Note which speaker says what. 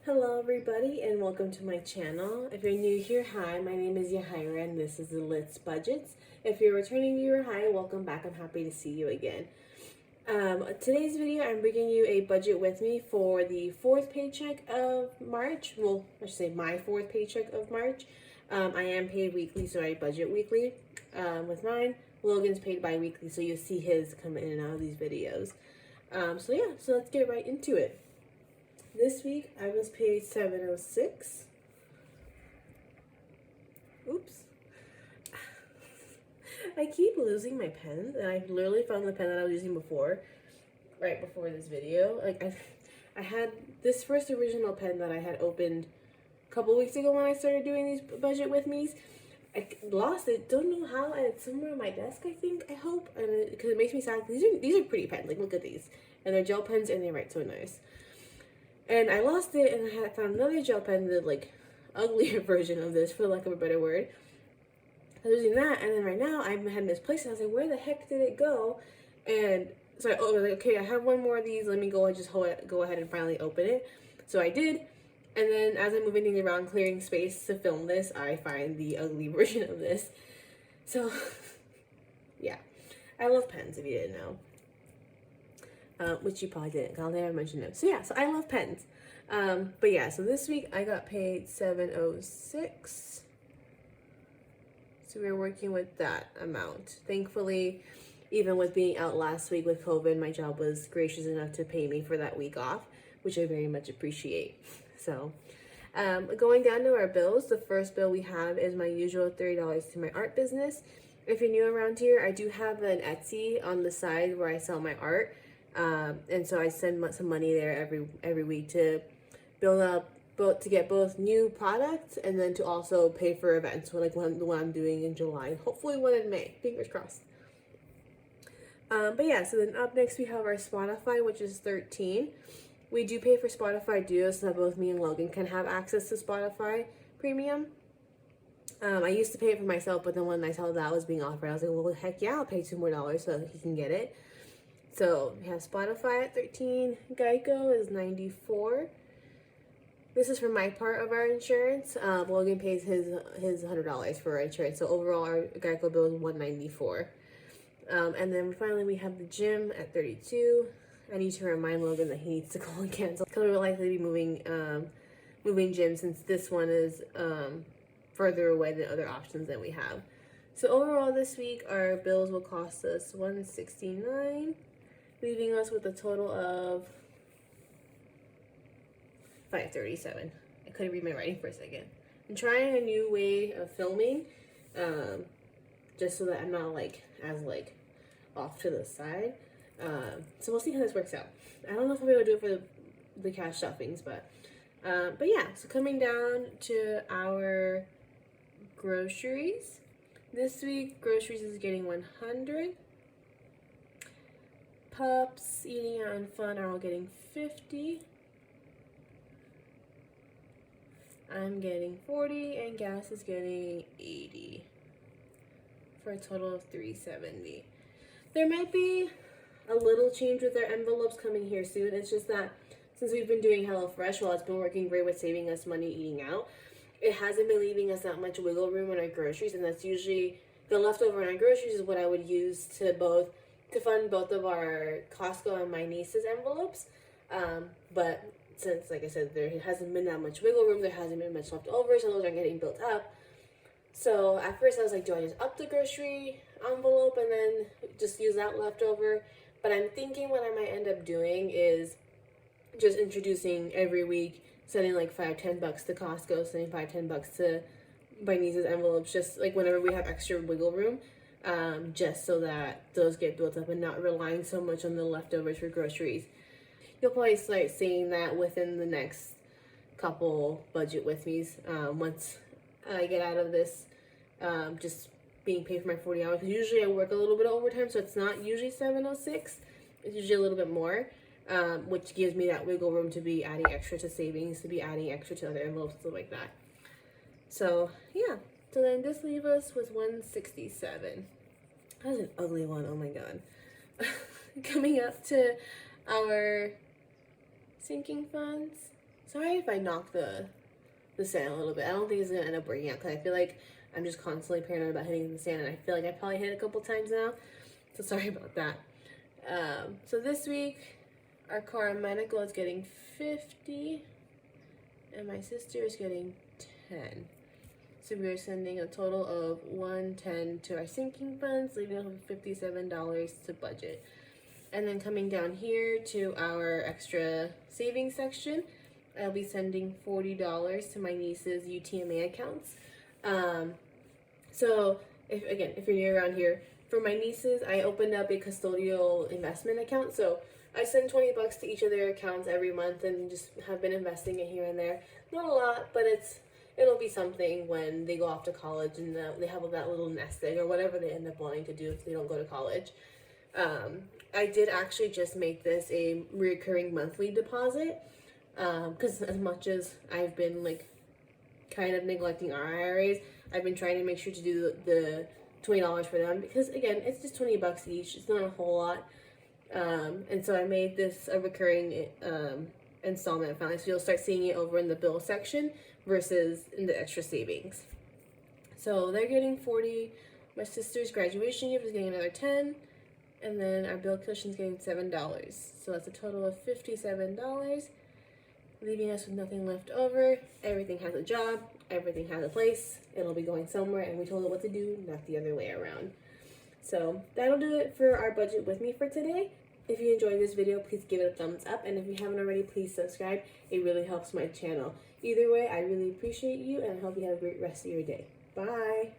Speaker 1: Hello everybody and welcome to my channel. If you're new here, hi, my name is Yahaira and this is the Litz Budgets. If you're a returning viewer, hi, welcome back. I'm happy to see you again. Today's video, I'm bringing you a budget with me for the fourth paycheck of March. Well, I should say my fourth paycheck of March. I am paid weekly, so I budget weekly with mine. Logan's paid bi-weekly, so you'll see his come in and out of these videos. So let's get right into it. This week I was paid $706. Oops. I keep losing my pens, and I literally found the pen that I was using before, right before this video. I had this first original pen that I had opened a couple weeks ago when I started doing these budget with me's. I lost it, don't know how, and it's somewhere on my desk, I think, I hope, and because it makes me sad. These are pretty pens, like look at these, and they're gel pens and they write so nice. And I lost it, and I had found another gel pen, the like uglier version of this, for lack of a better word. I was using that, and then right now I had misplaced it. I was like, where the heck did it go? And so I was like, okay, I have one more of these. Let me go and just go ahead and finally open it. So I did, and then as I'm moving things around, clearing space to film this, I find the ugly version of this. So yeah, I love pens if you didn't know. Which you probably didn't, I'll never mention it. So yeah, so I love pens. But yeah, so this week I got paid $706. So we're working with that amount. Thankfully, even with being out last week with COVID, my job was gracious enough to pay me for that week off, which I very much appreciate. So going down to our bills, the first bill we have is my usual $30 to my art business. If you're new around here, I do have an Etsy on the side where I sell my art. And so I send some money there every week to to get both new products and then to also pay for events, like the one I'm doing in July and hopefully one in May. Fingers crossed. But yeah, so then up next we have our Spotify, which is $13. We do pay for Spotify Duo so that both me and Logan can have access to Spotify Premium. I used to pay it for myself, but then when I saw that was being offered, I was like, well, heck yeah, I'll pay $2 more so that he can get it. So we have Spotify at $13. Geico is $94. This is for my part of our insurance. Logan pays his $100 for our insurance. So overall, our Geico bill is $194. And then finally, we have the gym at $32. I need to remind Logan that he needs to call and cancel because we're likely to be moving gym since this one is further away than other options that we have. So overall, this week our bills will cost us $169. Leaving us with a total of $537. I couldn't read my writing for a second. I'm trying a new way of filming, just so that I'm not as off to the side. So we'll see how this works out. I don't know if I'll be able to do it for the cash stuffings, but yeah. So coming down to our groceries, this week groceries is getting $100. Pups, eating out, and fun are all getting $50. I'm getting $40, and gas is getting $80 for a total of $370. There might be a little change with our envelopes coming here soon. It's just that since we've been doing HelloFresh, while it's been working great with saving us money eating out, it hasn't been leaving us that much wiggle room in our groceries, and that's usually the leftover in our groceries is what I would use to fund both of our Costco and my niece's envelopes. But since, like I said, there hasn't been that much wiggle room, there hasn't been much left over, so those are getting built up. So at first I was like, do I just up the grocery envelope and then just use that leftover? But I'm thinking what I might end up doing is just introducing every week, sending like $5-10 to Costco, sending $5-10 to my niece's envelopes, just like whenever we have extra wiggle room. Just so that those get built up and not relying so much on the leftovers for groceries. You'll probably start seeing that within the next couple budget with me's once I get out of this just being paid for my 40 hours. Because usually I work a little bit of overtime, so it's not usually $706. It's usually a little bit more, which gives me that wiggle room to be adding extra to savings, to be adding extra to other envelopes, stuff like that. So yeah. So then this leaves us with $167. That's an ugly one, oh my god. Coming up to our sinking funds. Sorry if I knock the stand a little bit. I don't think it's gonna end up breaking out because I feel like I'm just constantly paranoid about hitting the stand, and I feel like I probably hit it a couple times now. So sorry about that. So this week, our car medical is getting 50, and my sister is getting 10. So we are sending a total of $110 to our sinking funds, leaving us with $57 to budget. And then coming down here to our extra savings section, I'll be sending $40 to my niece's UTMA accounts. So if you're near around here, for my nieces, I opened up a custodial investment account. So I send $20 to each of their accounts every month and just have been investing it here and there. Not a lot, but it'll be something when they go off to college and they have that little nest egg or whatever they end up wanting to do if they don't go to college. I did actually just make this a recurring monthly deposit because as much as I've been like kind of neglecting our IRAs, I've been trying to make sure to do the $20 for them because again, it's just $20 each. It's not a whole lot. And so I made this a recurring installment finally, so you'll start seeing it over in the bill section versus in the extra savings. So they're getting 40. My sister's graduation gift is getting another 10, and then our bill cushion's getting $7. So that's a total of $57, leaving us with nothing left over. Everything has a job, everything has a place. It'll be going somewhere, and we told it what to do, not the other way around. So that'll do it for our budget with me for today. If you enjoyed this video, please give it a thumbs up, and if you haven't already, please subscribe. It really helps my channel. Either way, I really appreciate you, and I hope you have a great rest of your day. Bye!